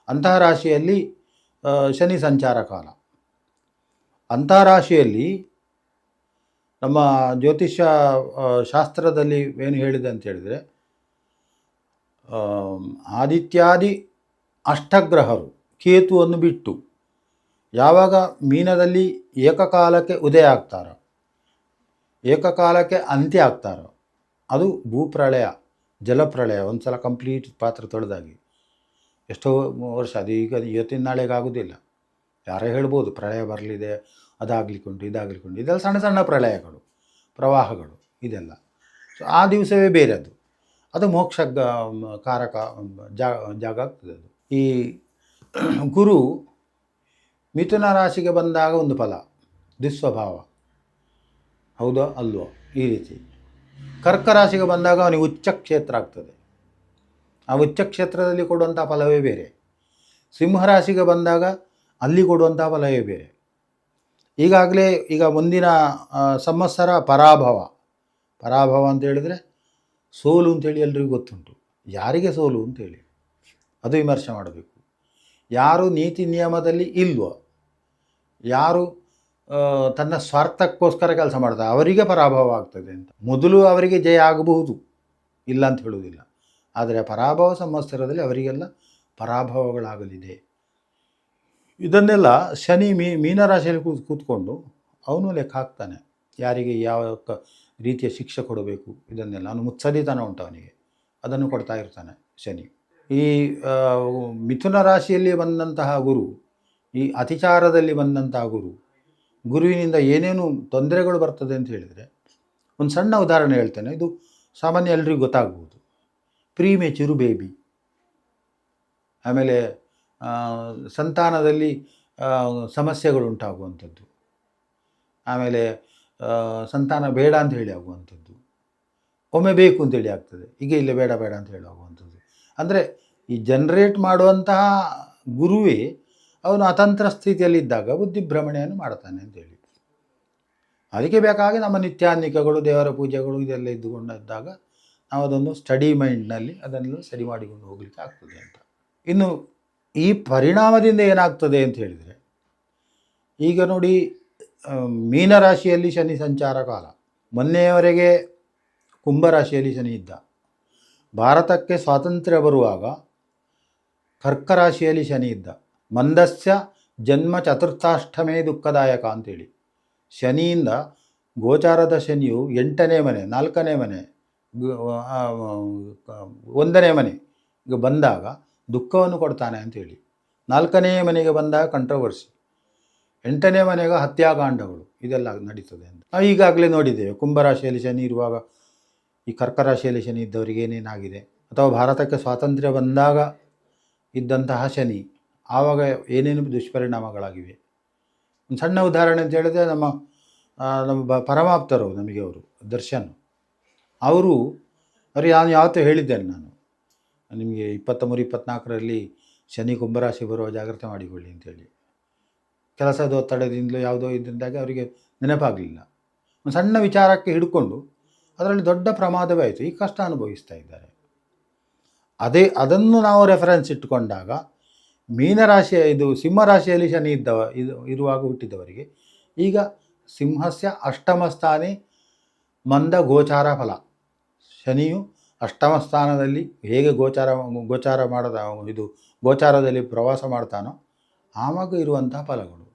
ಅಂತಹ ರಾಶಿಯಲ್ಲಿ ಶನಿ ಸಂಚಾರ ಕಾಲ. ಅಂತಹ ರಾಶಿಯಲ್ಲಿ ನಮ್ಮ ಜ್ಯೋತಿಷ್ಯ ಶಾಸ್ತ್ರದಲ್ಲಿ ಏನು ಹೇಳಿದೆ ಅಂತ ಹೇಳಿದರೆ, ಆದಿತ್ಯಾದಿ ಅಷ್ಟಗ್ರಹರು ಕೇತುವನ್ನು ಬಿಟ್ಟು ಯಾವಾಗ ಮೀನದಲ್ಲಿ ಏಕಕಾಲಕ್ಕೆ ಉದಯ ಆಗ್ತಾರೋ, ಏಕಕಾಲಕ್ಕೆ ಅಂತ್ಯ ಆಗ್ತಾರೋ, ಅದು ಭೂಪ್ರಳಯ ಜಲಪ್ರಳಯ ಒಂದು ಸಲ ಕಂಪ್ಲೀಟ್ ಪಾತ್ರ ತೊಳೆದಾಗಿ ಎಷ್ಟೋ ವರ್ಷ, ಅದು ಈಗ ಇವತ್ತಿನ ನಾಳೆಗೆ ಆಗೋದಿಲ್ಲ. ಯಾರೇ ಹೇಳ್ಬೋದು ಪ್ರಳಯ ಬರಲಿದೆ, ಅದಾಗಲಿಕ್ಕುಂಟು ಇದಾಗಲಿಕ್ಕುಂಟು, ಇದೆಲ್ಲ ಸಣ್ಣ ಸಣ್ಣ ಪ್ರಳಯಗಳು, ಪ್ರವಾಹಗಳು ಇದೆಲ್ಲ. ಸೊ ಆ ದಿವಸವೇ ಬೇರೆ, ಅದು ಮೋಕ್ಷ ಕಾರಕ ಜಾಗ ಆಗ್ತದೆ. ಅದು ಈ ಗುರು ಮಿಥುನ ರಾಶಿಗೆ ಬಂದಾಗ ಒಂದು ಫಲ, ದುಸ್ವಭಾವ, ಹೌದೋ ಅಲ್ವೋ ಈ ರೀತಿ. ಕರ್ಕ ರಾಶಿಗೆ ಬಂದಾಗ ಅವನಿಗೆ ಉಚ್ಚ ಕ್ಷೇತ್ರ ಆಗ್ತದೆ. ಆ ಉಚ್ಚ ಕ್ಷೇತ್ರದಲ್ಲಿ ಕೊಡುವಂಥ ಫಲವೇ ಬೇರೆ. ಸಿಂಹರಾಶಿಗೆ ಬಂದಾಗ ಅಲ್ಲಿ ಕೊಡುವಂಥ ಫಲವೇ ಬೇರೆ. ಈಗಾಗಲೇ ಈಗ ಮುಂದಿನ ಸಂವತ್ಸರ ಪರಾಭವ ಅಂತ ಹೇಳಿದರೆ ಸೋಲು ಅಂತೇಳಿ ಎಲ್ರಿಗೂ ಗೊತ್ತುಂಟು. ಯಾರಿಗೆ ಸೋಲು ಅಂತೇಳಿ ಅದು ವಿಮರ್ಶೆ ಮಾಡಬೇಕು. ಯಾರು ನೀತಿ ನಿಯಮದಲ್ಲಿ ಇಲ್ವೋ, ಯಾರು ತನ್ನ ಸ್ವಾರ್ಥಕ್ಕೋಸ್ಕರ ಕೆಲಸ ಮಾಡ್ತಾರೆ, ಅವರಿಗೆ ಪರಾಭವ ಆಗ್ತದೆ ಅಂತ. ಮೊದಲು ಅವರಿಗೆ ಜಯ ಆಗಬಹುದು, ಇಲ್ಲ ಅಂತ ಹೇಳುವುದಿಲ್ಲ. ಆದರೆ ಪರಾಭವ ಸಂವತ್ಸರದಲ್ಲಿ ಅವರಿಗೆಲ್ಲ ಪರಾಭವಗಳಾಗಲಿದೆ. ಇದನ್ನೆಲ್ಲ ಶನಿ ಮೀನರಾಶಿಯಲ್ಲಿ ಕೂತ್ಕೊಂಡು ಅವನು ಲೆಕ್ಕ ಹಾಕ್ತಾನೆ, ಯಾರಿಗೆ ಯಾವ ರೀತಿಯ ಶಿಕ್ಷೆ ಕೊಡಬೇಕು ಇದನ್ನೆಲ್ಲ. ಅವನು ಮುತ್ಸದಿತನ ಉಂಟು ಅವನಿಗೆ, ಅದನ್ನು ಕೊಡ್ತಾ ಇರ್ತಾನೆ ಶನಿ. ಈ ಮಿಥುನ ರಾಶಿಯಲ್ಲಿ ಬಂದಂತಹ ಗುರು, ಈ ಅತಿಚಾರದಲ್ಲಿ ಬಂದಂತಹ ಗುರುವಿನಿಂದ ಏನೇನು ತೊಂದರೆಗಳು ಬರ್ತದೆ ಅಂತ ಹೇಳಿದರೆ, ಒಂದು ಸಣ್ಣ ಉದಾಹರಣೆ ಹೇಳ್ತೇನೆ, ಇದು ಸಾಮಾನ್ಯ ಎಲ್ರಿಗೂ ಗೊತ್ತಾಗ್ಬೋದು. ಪ್ರೀಮೆಚೂರು ಬೇಬಿ, ಆಮೇಲೆ ಸಂತಾನದಲ್ಲಿ ಸಮಸ್ಯೆಗಳು ಉಂಟಾಗುವಂಥದ್ದು, ಆಮೇಲೆ ಸಂತಾನ ಬೇಡ ಅಂತ ಹೇಳಿ ಆಗುವಂಥದ್ದು, ಒಮ್ಮೆ ಬೇಕು ಅಂತೇಳಿ ಆಗ್ತದೆ, ಈಗ ಇಲ್ಲ ಬೇಡ ಬೇಡ ಅಂತ ಹೇಳಿ ಆಗುವಂಥದ್ದು. ಅಂದರೆ ಈ ಜನ್ರೇಟ್ ಮಾಡುವಂತಹ ಗುರುವೇ ಅವನು ಅತಂತ್ರ ಸ್ಥಿತಿಯಲ್ಲಿದ್ದಾಗ ಬುದ್ಧಿಭ್ರಮಣೆಯನ್ನು ಮಾಡ್ತಾನೆ ಅಂತೇಳಿ. ಅದಕ್ಕೆ ಬೇಕಾಗಿ ನಮ್ಮ ನಿತ್ಯಾನ್ನಿಕಗಳು, ದೇವರ ಪೂಜೆಗಳು ಇದೆಲ್ಲ ಇದ್ದುಕೊಂಡಿದ್ದಾಗ ನಾವು ಅದನ್ನು ಸ್ಟಡಿ ಮೈಂಡ್ನಲ್ಲಿ ಅದನ್ನೆಲ್ಲ ಸರಿ ಮಾಡಿಕೊಂಡು ಹೋಗಲಿಕ್ಕೆ ಆಗ್ತದೆ ಅಂತ. ಇನ್ನು ಈ ಪರಿಣಾಮದಿಂದ ಏನಾಗ್ತದೆ ಅಂತ ಹೇಳಿದರೆ, ಈಗ ನೋಡಿ, ಮೀನರಾಶಿಯಲ್ಲಿ ಶನಿ ಸಂಚಾರ ಕಾಲ, ಮೊನ್ನೆಯವರೆಗೆ ಕುಂಭರಾಶಿಯಲ್ಲಿ ಶನಿ ಇದ್ದ. ಭಾರತಕ್ಕೆ ಸ್ವಾತಂತ್ರ್ಯ ಬರುವಾಗ ಕರ್ಕರಾಶಿಯಲ್ಲಿ ಶನಿ ಇದ್ದ. ಮಂದಸ್ಯ ಜನ್ಮ ಚತುರ್ಥಾಷ್ಟಮೇ ದುಃಖದಾಯಕ ಅಂತೇಳಿ, ಶನಿಯಿಂದ ಗೋಚಾರದ ಶನಿಯು 8ನೇ ಮನೆ, 4ನೇ ಮನೆ, 1ನೇ ಮನೆಗೆ ಬಂದಾಗ ದುಃಖವನ್ನು ಕೊಡ್ತಾನೆ ಅಂಥೇಳಿ. 4ನೇ ಮನೆಗೆ ಬಂದಾಗ ಕಂಟ್ರವರ್ಸಿ, 8ನೇ ಮನೆಗೆ ಹತ್ಯಾಕಾಂಡಗಳು, ಇದೆಲ್ಲ ನಡೀತದೆ ಅಂತ ನಾವು ಈಗಾಗಲೇ ನೋಡಿದ್ದೇವೆ. ಕುಂಭರಾಶಿಯಲ್ಲಿ ಶನಿ ಇರುವಾಗ ಈ ಕರ್ಕರಾಶಿಯಲ್ಲಿ ಶನಿ ಇದ್ದವರಿಗೆ ಏನೇನಾಗಿದೆ, ಅಥವಾ ಭಾರತಕ್ಕೆ ಸ್ವಾತಂತ್ರ್ಯ ಬಂದಾಗ ಇದ್ದಂತಹ ಶನಿ ಆವಾಗ ಏನೇನು ದುಷ್ಪರಿಣಾಮಗಳಾಗಿವೆ. ಒಂದು ಸಣ್ಣ ಉದಾಹರಣೆ ಅಂತ ಹೇಳಿದ್ರೆ, ನಮ್ಮ ಪರಮಾಪ್ತರು ನಮಗೆ ಅವರು ದರ್ಶನ್ ಅವರು ನಾನು ಯಾವತ್ತೂ ಹೇಳಿದ್ದೇನೆ, ನಾನು ನಿಮಗೆ 23-24ರಲ್ಲಿ ಶನಿ ಕುಂಭರಾಶಿ ಬರುವ ಜಾಗ್ರತೆ ಮಾಡಿಕೊಳ್ಳಿ ಅಂತೇಳಿ. ಕೆಲಸದ ಒತ್ತಡದಿಂದಲೂ ಯಾವುದೋ ಇದರಿಂದಾಗಿ ಅವರಿಗೆ ನೆನಪಾಗಲಿಲ್ಲ. ಒಂದು ಸಣ್ಣ ವಿಚಾರಕ್ಕೆ ಹಿಡ್ಕೊಂಡು ಅದರಲ್ಲಿ ದೊಡ್ಡ ಪ್ರಮಾದವೇ ಆಯಿತು, ಈ ಕಷ್ಟ ಅನುಭವಿಸ್ತಾ ಇದ್ದಾರೆ. ಅದನ್ನು ನಾವು ರೆಫರೆನ್ಸ್ ಇಟ್ಟುಕೊಂಡಾಗ, ಮೀನರಾಶಿಯ ಸಿಂಹರಾಶಿಯಲ್ಲಿ ಶನಿ ಇರುವಾಗ ಹುಟ್ಟಿದವರಿಗೆ ಈಗ ಸಿಂಹಸ್ಯ ಅಷ್ಟಮ ಸ್ಥಾನೇ ಮಂದ ಗೋಚಾರ ಫಲ. ಶನಿಯು ಅಷ್ಟಮ ಸ್ಥಾನದಲ್ಲಿ ಹೇಗೆ ಗೋಚಾರದಲ್ಲಿ ಪ್ರವಾಸ ಮಾಡ್ತಾನೋ ಆವಾಗ ಇರುವಂತಹ ಫಲಗಳು.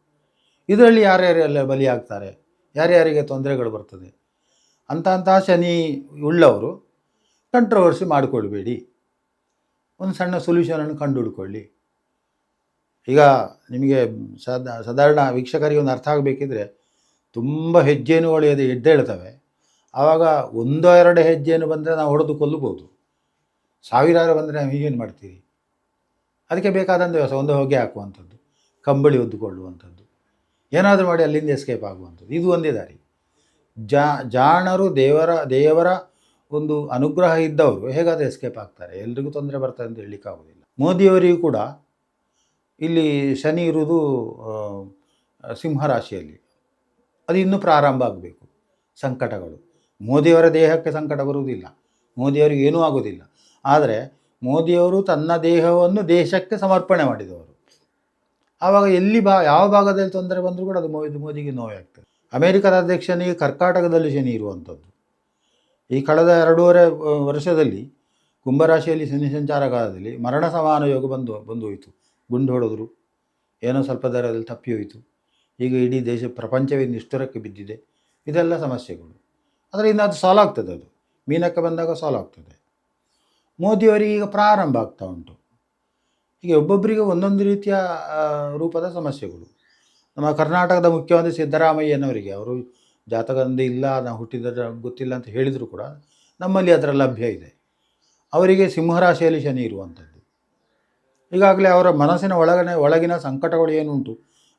ಇದರಲ್ಲಿ ಯಾರ್ಯಾರೆಲ್ಲ ಬಲಿಯಾಗ್ತಾರೆ, ಯಾರ್ಯಾರಿಗೆ ತೊಂದರೆಗಳು ಬರ್ತದೆ ಅಂತಹ ಶನಿ ಉಳ್ಳವರು ಕಂಟ್ರವರ್ಸಿ ಮಾಡಿಕೊಳ್ಬೇಡಿ, ಒಂದು ಸಣ್ಣ ಸೊಲ್ಯೂಷನನ್ನು ಕಂಡುಹಿಡ್ಕೊಳ್ಳಿ. ಈಗ ನಿಮಗೆ ಸಾಧಾರಣ ವೀಕ್ಷಕರಿಗೆ ಒಂದು ಅರ್ಥ ಆಗಬೇಕಿದ್ರೆ, ತುಂಬ ಹೆಜ್ಜೆನುಗಳು ಎದ್ದೇಳ್ತವೆ, ಆವಾಗ 1-2 ಹೆಜ್ಜೆನು ಬಂದರೆ ನಾವು ಹೊಡೆದು ಕೊಲ್ಲಬಹುದು. 1000 ಬಂದರೆ ನಾವು ಹೀಗೇನು ಮಾಡ್ತೀರಿ? ಅದಕ್ಕೆ ಬೇಕಾದಂಥ ವ್ಯವಸ್ಥೆ, ಒಂದು ಹೊಗೆ ಹಾಕುವಂಥದ್ದು, ಕಂಬಳಿ ಒದ್ದುಕೊಳ್ಳುವಂಥದ್ದು, ಏನಾದರೂ ಮಾಡಿ ಅಲ್ಲಿಂದ ಎಸ್ಕೇಪ್ ಆಗುವಂಥದ್ದು, ಇದು ಒಂದೇ ದಾರಿ. ಜಾಣರು, ದೇವರ ಒಂದು ಅನುಗ್ರಹ ಇದ್ದವರು ಹೇಗಾದರೂ ಎಸ್ಕೇಪ್ ಆಗ್ತಾರೆ. ಎಲ್ರಿಗೂ ತೊಂದರೆ ಬರ್ತದೆ ಅಂತ ಹೇಳಲಿಕ್ಕಾಗೋದಿಲ್ಲ. ಮೋದಿಯವರಿಗೂ ಕೂಡ ಇಲ್ಲಿ ಶನಿ ಇರುವುದು ಸಿಂಹರಾಶಿಯಲ್ಲಿ, ಅದು ಇನ್ನೂ ಪ್ರಾರಂಭ ಆಗಬೇಕು ಸಂಕಟಗಳು. ಮೋದಿಯವರ ದೇಹಕ್ಕೆ ಸಂಕಟ ಬರುವುದಿಲ್ಲ, ಮೋದಿಯವರಿಗೆ ಏನೂ ಆಗೋದಿಲ್ಲ. ಆದರೆ ಮೋದಿಯವರು ತನ್ನ ದೇಹವನ್ನು ದೇಶಕ್ಕೆ ಸಮರ್ಪಣೆ ಮಾಡಿದವರು. ಆವಾಗ ಯಾವ ಭಾಗದಲ್ಲಿ ತೊಂದರೆ ಬಂದರೂ ಕೂಡ ಅದು ಮೋದಿಗೆ ನೋವೇ ಆಗ್ತದೆ. ಅಮೇರಿಕದ ಅಧ್ಯಕ್ಷನಿಗೆ ಕರ್ಕಾಟಕದಲ್ಲಿ ಶನಿ ಇರುವಂಥದ್ದು. ಈ ಕಳೆದ 2.5 ವರ್ಷದಲ್ಲಿ ಕುಂಭರಾಶಿಯಲ್ಲಿ ಶನಿ ಸಂಚಾರ ಕಾಲದಲ್ಲಿ ಮರಣ ಸಮಾನ ಯೋಗ ಬಂದು ಹೋಯಿತು. ಗುಂಡು ಹೊಡೆದ್ರು, ಏನೋ ಸ್ವಲ್ಪ ದರದಲ್ಲಿ ತಪ್ಪಿ ಹೋಯಿತು. ಈಗ ಇಡೀ ಪ್ರಪಂಚವೇ ನಿಷ್ಠುರಕ್ಕೆ ಬಿದ್ದಿದೆ. ಇದೆಲ್ಲ ಸಮಸ್ಯೆಗಳು. ಆದರೆ ಇನ್ನು ಅದು ಸಾಲ್ವ್ ಆಗ್ತದೆ, ಅದು ಮೀನಕ್ಕೆ ಬಂದಾಗ ಸಾಲ್ವ್ ಆಗ್ತದೆ. ಮೋದಿಯವರಿಗೆ ಈಗ ಪ್ರಾರಂಭ ಆಗ್ತಾ ಉಂಟು. ಹೀಗೆ ಒಬ್ಬೊಬ್ಬರಿಗೆ ಒಂದೊಂದು ರೀತಿಯ ರೂಪದ ಸಮಸ್ಯೆಗಳು. ನಮ್ಮ ಕರ್ನಾಟಕದ ಮುಖ್ಯಮಂತ್ರಿ ಸಿದ್ದರಾಮಯ್ಯನವರಿಗೆ ಅವರು ಜಾತಕದಿಂದ ಇಲ್ಲ, ನಾವು ಹುಟ್ಟಿದ ಗೊತ್ತಿಲ್ಲ ಅಂತ ಹೇಳಿದರೂ ಕೂಡ ನಮ್ಮಲ್ಲಿ ಅದರ ಲಭ್ಯ ಇದೆ. ಅವರಿಗೆ ಸಿಂಹರಾಶಿಯಲ್ಲಿ ಶನಿ ಇರುವಂಥದ್ದು. ಈಗಾಗಲೇ ಅವರ ಮನಸ್ಸಿನ ಒಳಗಿನ ಸಂಕಟಗಳು ಏನುಂಟು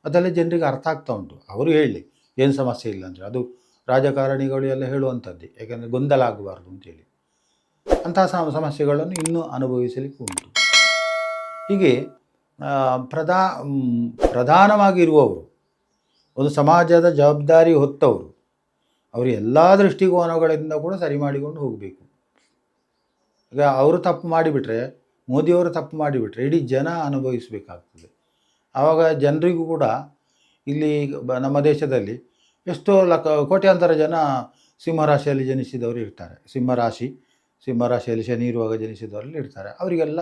ಅದೆಲ್ಲ ಜನರಿಗೆ ಅರ್ಥ ಆಗ್ತಾ ಉಂಟು. ಅವರು ಹೇಳಿ ಏನು ಸಮಸ್ಯೆ ಇಲ್ಲ ಅಂದರೆ, ಅದು ರಾಜಕಾರಣಿಗಳು ಎಲ್ಲ ಹೇಳುವಂಥದ್ದೇ, ಯಾಕೆಂದರೆ ಗೊಂದಲ ಆಗಬಾರ್ದು ಅಂತೇಳಿ. ಅಂತಹ ಸಮಸ್ಯೆಗಳನ್ನು ಇನ್ನೂ ಅನುಭವಿಸಲಿಕ್ಕೆ ಉಂಟು. ಹೀಗೆ ಪ್ರಧಾನವಾಗಿರುವವರು, ಒಂದು ಸಮಾಜದ ಜವಾಬ್ದಾರಿ ಹೊತ್ತವರು, ಅವರು ಎಲ್ಲ ದೃಷ್ಟಿಕೋನಗಳಿಂದ ಕೂಡ ಸರಿ ಮಾಡಿಕೊಂಡು ಹೋಗಬೇಕು. ಈಗ ಅವರು ತಪ್ಪು ಮಾಡಿಬಿಟ್ರೆ, ಮೋದಿಯವರು ತಪ್ಪು ಮಾಡಿಬಿಟ್ರೆ ಇಡೀ ಜನ ಅನುಭವಿಸಬೇಕಾಗ್ತದೆ. ಆವಾಗ ಜನರಿಗೂ ಕೂಡ ಇಲ್ಲಿ ನಮ್ಮ ದೇಶದಲ್ಲಿ ಎಷ್ಟೋ ಕೋಟ್ಯಾಂತರ ಜನ ಸಿಂಹರಾಶಿಯಲ್ಲಿ ಜನಿಸಿದವರು ಇರ್ತಾರೆ. ಸಿಂಹರಾಶಿ ಸಿಂಹರಾಶಿಯಲ್ಲಿ ಶನಿ ಇರುವಾಗ ಜನಿಸಿದವರಲ್ಲಿ ಇರ್ತಾರೆ, ಅವರಿಗೆಲ್ಲ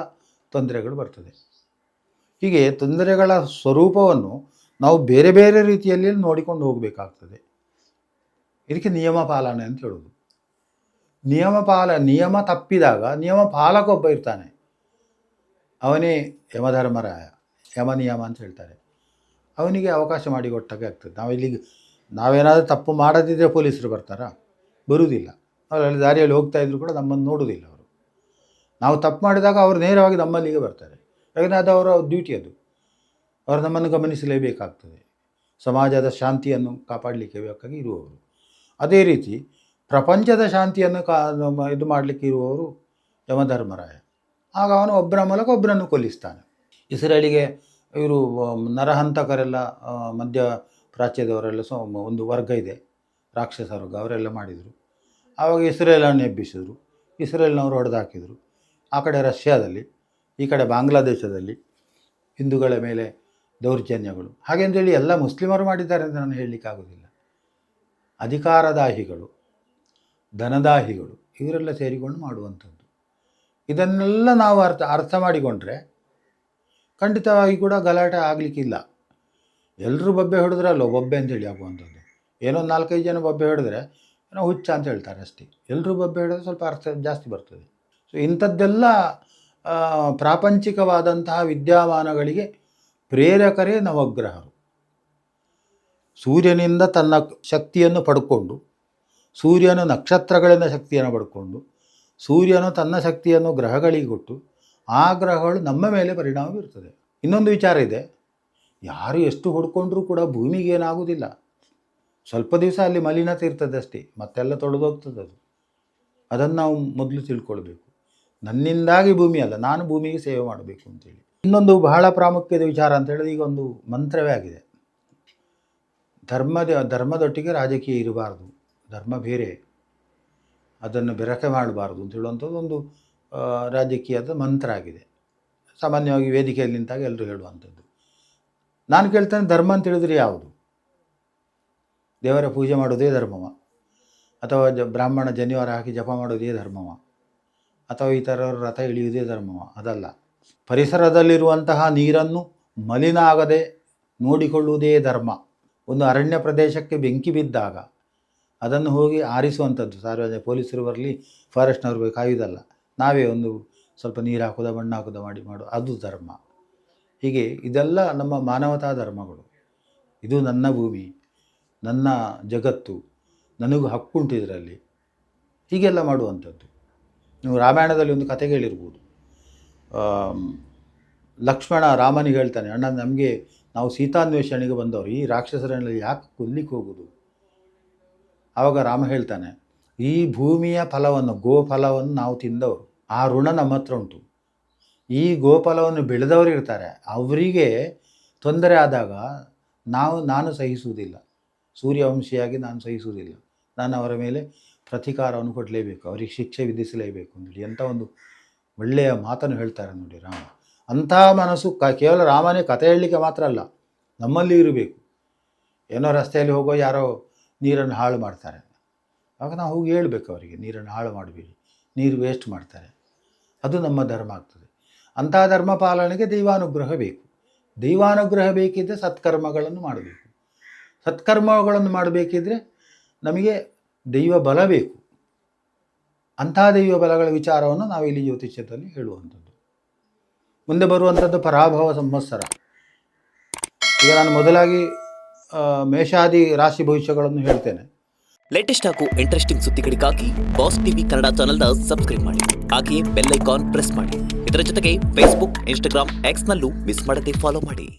ತೊಂದರೆಗಳು ಬರ್ತದೆ. ಹೀಗೆ ತೊಂದರೆಗಳ ಸ್ವರೂಪವನ್ನು ನಾವು ಬೇರೆ ಬೇರೆ ರೀತಿಯಲ್ಲಿ ನೋಡಿಕೊಂಡು ಹೋಗಬೇಕಾಗ್ತದೆ. ಇದಕ್ಕೆ ನಿಯಮ ಪಾಲನೆ ಅಂತ ಹೇಳೋದು. ನಿಯಮ ತಪ್ಪಿದಾಗ ನಿಯಮ ಪಾಲಕ ಒಬ್ಬ ಇರ್ತಾನೆ, ಅವನೇ ಯಮಧರ್ಮರಾಯ, ಯಮ ನಿಯಮ ಅಂತ ಹೇಳ್ತಾರೆ. ಅವನಿಗೆ ಅವಕಾಶ ಮಾಡಿಕೊಟ್ಟಾಗೆ ಆಗ್ತದೆ. ನಾವೇನಾದರೂ ತಪ್ಪು ಮಾಡದಿದ್ದರೆ ಪೊಲೀಸರು ಬರ್ತಾರಾ? ಬರುವುದಿಲ್ಲ. ಅವರಲ್ಲಿ ದಾರಿಯಲ್ಲಿ ಹೋಗ್ತಾ ಇದ್ರು ಕೂಡ ನಮ್ಮನ್ನು ನೋಡುವುದಿಲ್ಲ ಅವರು. ನಾವು ತಪ್ಪು ಮಾಡಿದಾಗ ಅವರು ನೇರವಾಗಿ ನಮ್ಮಲ್ಲಿಗೆ ಬರ್ತಾರೆ. ಯಾಕಂದರೆ ಅದು ಅವರ ಡ್ಯೂಟಿ, ಅದು ಅವರು ನಮ್ಮನ್ನು ಗಮನಿಸಲೇಬೇಕಾಗ್ತದೆ. ಸಮಾಜದ ಶಾಂತಿಯನ್ನು ಕಾಪಾಡಲಿಕ್ಕೆ ಬೇಕಾಗಿ ಇರುವವರು. ಅದೇ ರೀತಿ ಪ್ರಪಂಚದ ಶಾಂತಿಯನ್ನು ಇದು ಮಾಡಲಿಕ್ಕೆ ಇರುವವರು ಯಮಧರ್ಮರಾಯ. ಆಗ ಅವನು ಒಬ್ಬರ ಮೂಲಕ ಒಬ್ಬರನ್ನು ಕೊಲ್ಲಿಸ್ತಾನೆ. ಇಸ್ರೇಲಿಗೆ ಇವರು ನರಹಂತಕರೆಲ್ಲ, ಮಧ್ಯ ಪ್ರಾಚ್ಯದವರೆಲ್ಲ ಒಂದು ವರ್ಗ ಇದೆ, ರಾಕ್ಷಸ ವರ್ಗ, ಅವರೆಲ್ಲ ಮಾಡಿದರು. ಆವಾಗ ಇಸ್ರೇಲನ್ನು ಎಬ್ಬಿಸಿದರು, ಇಸ್ರೇಲ್ನವರು ಹೊಡೆದಾಕಿದರು. ಆ ಕಡೆ ರಷ್ಯಾದಲ್ಲಿ, ಈ ಕಡೆ ಬಾಂಗ್ಲಾದೇಶದಲ್ಲಿ ಹಿಂದೂಗಳ ಮೇಲೆ ದೌರ್ಜನ್ಯಗಳು. ಹಾಗೆಂದೇಳಿ ಎಲ್ಲ ಮುಸ್ಲಿಮರು ಮಾಡಿದ್ದಾರೆ ಅಂತ ನಾನು ಹೇಳಲಿಕ್ಕಾಗೋದಿಲ್ಲ. ಅಧಿಕಾರದಾಹಿಗಳು, ಧನದಾಹಿಗಳು ಇವರೆಲ್ಲ ಸೇರಿಕೊಂಡು ಮಾಡುವಂಥದ್ದು. ಇದನ್ನೆಲ್ಲ ನಾವು ಅರ್ಥ ಮಾಡಿಕೊಂಡ್ರೆ ಖಂಡಿತವಾಗಿ ಕೂಡ ಗಲಾಟೆ ಆಗಲಿಕ್ಕಿಲ್ಲ. ಎಲ್ಲರೂ ಬೊಬ್ಬೆ ಹೊಡೆದ್ರೆ ಅಲ್ಲೋ ಬೊಬ್ಬೆ ಅಂತೇಳಿ ಆಗುವಂಥದ್ದು. ಏನೋ 4-5 ಜನ ಬೊಬ್ಬೆ ಹೊಡೆದ್ರೆ ಏನೋ ಹುಚ್ಚ ಅಂತ ಹೇಳ್ತಾರೆ ಅಷ್ಟೇ. ಎಲ್ಲರೂ ಬೊಬ್ಬೆ ಹೊಡೆದ್ರೆ ಸ್ವಲ್ಪ ಅರ್ಥ ಜಾಸ್ತಿ ಬರ್ತದೆ. ಸೊ ಇಂಥದ್ದೆಲ್ಲ ಪ್ರಾಪಂಚಿಕವಾದಂತಹ ವಿದ್ಯಮಾನಗಳಿಗೆ ಪ್ರೇರಕರೇ ನವಗ್ರಹರು. ಸೂರ್ಯನಿಂದ ತನ್ನ ಶಕ್ತಿಯನ್ನು ಪಡ್ಕೊಂಡು, ಸೂರ್ಯನು ನಕ್ಷತ್ರಗಳಿಂದ ಶಕ್ತಿಯನ್ನು ಪಡ್ಕೊಂಡು, ಸೂರ್ಯನು ತನ್ನ ಶಕ್ತಿಯನ್ನು ಗ್ರಹಗಳಿಗೆ ಕೊಟ್ಟು, ಆ ಗ್ರಹಗಳು ನಮ್ಮ ಮೇಲೆ ಪರಿಣಾಮ ಬೀರ್ತದೆ. ಇನ್ನೊಂದು ವಿಚಾರ ಇದೆ, ಯಾರು ಎಷ್ಟು ಹೊಡ್ಕೊಂಡ್ರೂ ಕೂಡ ಭೂಮಿಗೆ ಏನಾಗುವುದಿಲ್ಲ. ಸ್ವಲ್ಪ ದಿವಸ ಅಲ್ಲಿ ಮಲಿನತೆ ಇರ್ತದೆ ಅಷ್ಟೇ, ಮತ್ತೆಲ್ಲ ತೊಳೆದೋಗ್ತದೆ ಅದು. ಅದನ್ನು ನಾವು ಮೊದಲು ತಿಳ್ಕೊಳ್ಬೇಕು. ನನ್ನಿಂದಾಗಿ ಭೂಮಿ ಅಲ್ಲ, ನಾನು ಭೂಮಿಗೆ ಸೇವೆ ಮಾಡಬೇಕು ಅಂತೇಳಿ. ಇನ್ನೊಂದು ಬಹಳ ಪ್ರಾಮುಖ್ಯದ ವಿಚಾರ ಅಂತ ಹೇಳಿದ್ರೆ, ಈಗ ಒಂದು ಮಂತ್ರವೇ ಆಗಿದೆ, ಧರ್ಮದೊಟ್ಟಿಗೆ ರಾಜಕೀಯ ಇರಬಾರ್ದು, ಧರ್ಮ ಬೇರೆ, ಅದನ್ನು ಬೆರಕೆ ಮಾಡಬಾರ್ದು ಅಂತ ಹೇಳುವಂಥದ್ದು ಒಂದು ರಾಜಕೀಯದ ಮಂತ್ರ ಆಗಿದೆ. ಸಾಮಾನ್ಯವಾಗಿ ವೇದಿಕೆಯಲ್ಲಿ ನಿಂತಾಗ ಎಲ್ಲರೂ ಹೇಳುವಂಥದ್ದು. ನಾನು ಕೇಳ್ತೇನೆ, ಧರ್ಮ ಅಂತ ಹೇಳಿದ್ರೆ ಯಾವುದು? ದೇವರ ಪೂಜೆ ಮಾಡೋದೇ ಧರ್ಮವ? ಅಥವಾ ಬ್ರಾಹ್ಮಣ ಜನಿವಾರ ಹಾಕಿ ಜಪ ಮಾಡೋದೇ ಧರ್ಮವ? ಅಥವಾ ಈ ಥರ ರಥ ಎಳೆಯುವುದೇ ಧರ್ಮವ? ಅದಲ್ಲ. ಪರಿಸರದಲ್ಲಿರುವಂತಹ ನೀರನ್ನು ಮಲಿನ ಆಗದೆ ನೋಡಿಕೊಳ್ಳುವುದೇ ಧರ್ಮ. ಒಂದು ಅರಣ್ಯ ಪ್ರದೇಶಕ್ಕೆ ಬೆಂಕಿ ಬಿದ್ದಾಗ ಅದನ್ನು ಹೋಗಿ ಆರಿಸುವಂಥದ್ದು, ಸಾರ್ವಜನಿಕ ಪೊಲೀಸರು ಬರಲಿ, ಫಾರೆಸ್ಟ್ನವ್ರು ಕಾಯುವುದಲ್ಲ, ನಾವೇ ಒಂದು ಸ್ವಲ್ಪ ನೀರು ಹಾಕೋದ, ಮಣ್ಣು ಹಾಕೋದ ಮಾಡೋ ಅದು ಧರ್ಮ. ಹೀಗೆ ಇದೆಲ್ಲ ನಮ್ಮ ಮಾನವತಾ ಧರ್ಮಗಳು. ಇದು ನನ್ನ ಭೂಮಿ, ನನ್ನ ಜಗತ್ತು, ನನಗೂ ಹಕ್ಕುಂಟು ಇದರಲ್ಲಿ, ಹೀಗೆಲ್ಲ ಮಾಡುವಂಥದ್ದು. ನೀವು ರಾಮಾಯಣದಲ್ಲಿ ಒಂದು ಕತೆ ಕೇಳಿರ್ಬೋದು. ಲಕ್ಷ್ಮಣ ರಾಮನಿಗೆ ಹೇಳ್ತಾನೆ, ಅಣ್ಣ ನಮಗೆ ನಾವು ಸೀತಾನ್ವೇಷಣೆಗೆ ಬಂದವರು, ಈ ರಾಕ್ಷಸರನ್ನೆಲ್ಲ ಯಾಕೆ ಕೊಲ್ಲಿಕ್ಕೆ ಹೋಗೋದು? ಆವಾಗ ರಾಮ ಹೇಳ್ತಾನೆ, ಈ ಭೂಮಿಯ ಫಲವನ್ನು, ಗೋಫಲವನ್ನು ನಾವು ತಿಂದವರು, ಆ ಋಣ ನಮ್ಮ ಹತ್ರ ಉಂಟು. ಈ ಗೋಫಲವನ್ನು ಬೆಳೆದವರು ಇರ್ತಾರೆ, ಅವರಿಗೆ ತೊಂದರೆ ಆದಾಗ ನಾನು ಸಹಿಸುವುದಿಲ್ಲ, ಸೂರ್ಯವಂಶಿಯಾಗಿ ನಾನು ಸಹಿಸುವುದಿಲ್ಲ, ನಾನು ಅವರ ಮೇಲೆ ಪ್ರತೀಕಾರವನ್ನು ಕೊಡಲೇಬೇಕು, ಅವರಿಗೆ ಶಿಕ್ಷೆ ವಿಧಿಸಲೇಬೇಕು ಅಂತೇಳಿ ಎಂಥ ಒಂದು ಒಳ್ಳೆಯ ಮಾತನ್ನು ಹೇಳ್ತಾರೆ ನೋಡಿ ರಾಮ. ಅಂಥ ಮನಸ್ಸು ಕೇವಲ ರಾಮನೇ ಕಥೆ ಹೇಳಲಿಕ್ಕೆ ಮಾತ್ರ ಅಲ್ಲ, ನಮ್ಮಲ್ಲಿ ಇರಬೇಕು. ಏನೋ ರಸ್ತೆಯಲ್ಲಿ ಹೋಗೋ ಯಾರೋ ನೀರನ್ನು ಹಾಳು ಮಾಡ್ತಾರೆ, ಆಗ ನಾವು ಹೋಗಿ ಹೇಳಬೇಕು ಅವರಿಗೆ, ನೀರನ್ನು ಹಾಳು ಮಾಡಬೇಡಿ, ನೀರು ವೇಸ್ಟ್ ಮಾಡ್ತಾರೆ. ಅದು ನಮ್ಮ ಧರ್ಮ ಆಗ್ತದೆ. ಅಂಥ ಧರ್ಮ ಪಾಲನೆಗೆ ದೈವಾನುಗ್ರಹ ಬೇಕು. ದೈವಾನುಗ್ರಹ ಬೇಕಿದ್ದರೆ ಸತ್ಕರ್ಮಗಳನ್ನು ಮಾಡಬೇಕು. ಸತ್ಕರ್ಮಗಳನ್ನು ಮಾಡಬೇಕಿದ್ರೆ ನಮಗೆ ದೈವ ಬಲ ಬೇಕು. ಅಂಥ ದೈವ ಬಲಗಳ ವಿಚಾರವನ್ನು ನಾವು ಇಲ್ಲಿ ಜ್ಯೋತಿಷ್ಯದಲ್ಲಿ ಹೇಳುವಂಥದ್ದು. ಮುಂದೆ ಬರುವಂಥದ್ದು ಪರಾಭವ ಸಂವತ್ಸರ. ಈಗ ನಾನು ಮೊದಲಾಗಿ ಮೇಷಾದಿ ರಾಶಿ ಭವಿಷ್ಯಗಳನ್ನು ಹೇಳ್ತೇನೆ.
ಲೇಟೆಸ್ಟ್ ಹಾಗೂ ಇಂಟ್ರೆಸ್ಟಿಂಗ್ ಸುದ್ದಿಗಳಿಗಾಗಿ ಬಾಸ್ ಟಿವಿ ಕನ್ನಡ ಚಾನೆಲ್ನ ಸಬ್ಸ್ಕ್ರೈಬ್ ಮಾಡಿ, ಹಾಗೆಯೇ ಬೆಲ್ ಐಕಾನ್ ಪ್ರೆಸ್ ಮಾಡಿ. ಇದರ ಜೊತೆಗೆ ಫೇಸ್ಬುಕ್, ಇನ್ಸ್ಟಾಗ್ರಾಮ್, ಎಕ್ಸ್ನಲ್ಲೂ ಮಿಸ್ ಮಾಡದೆ ಫಾಲೋ ಮಾಡಿ.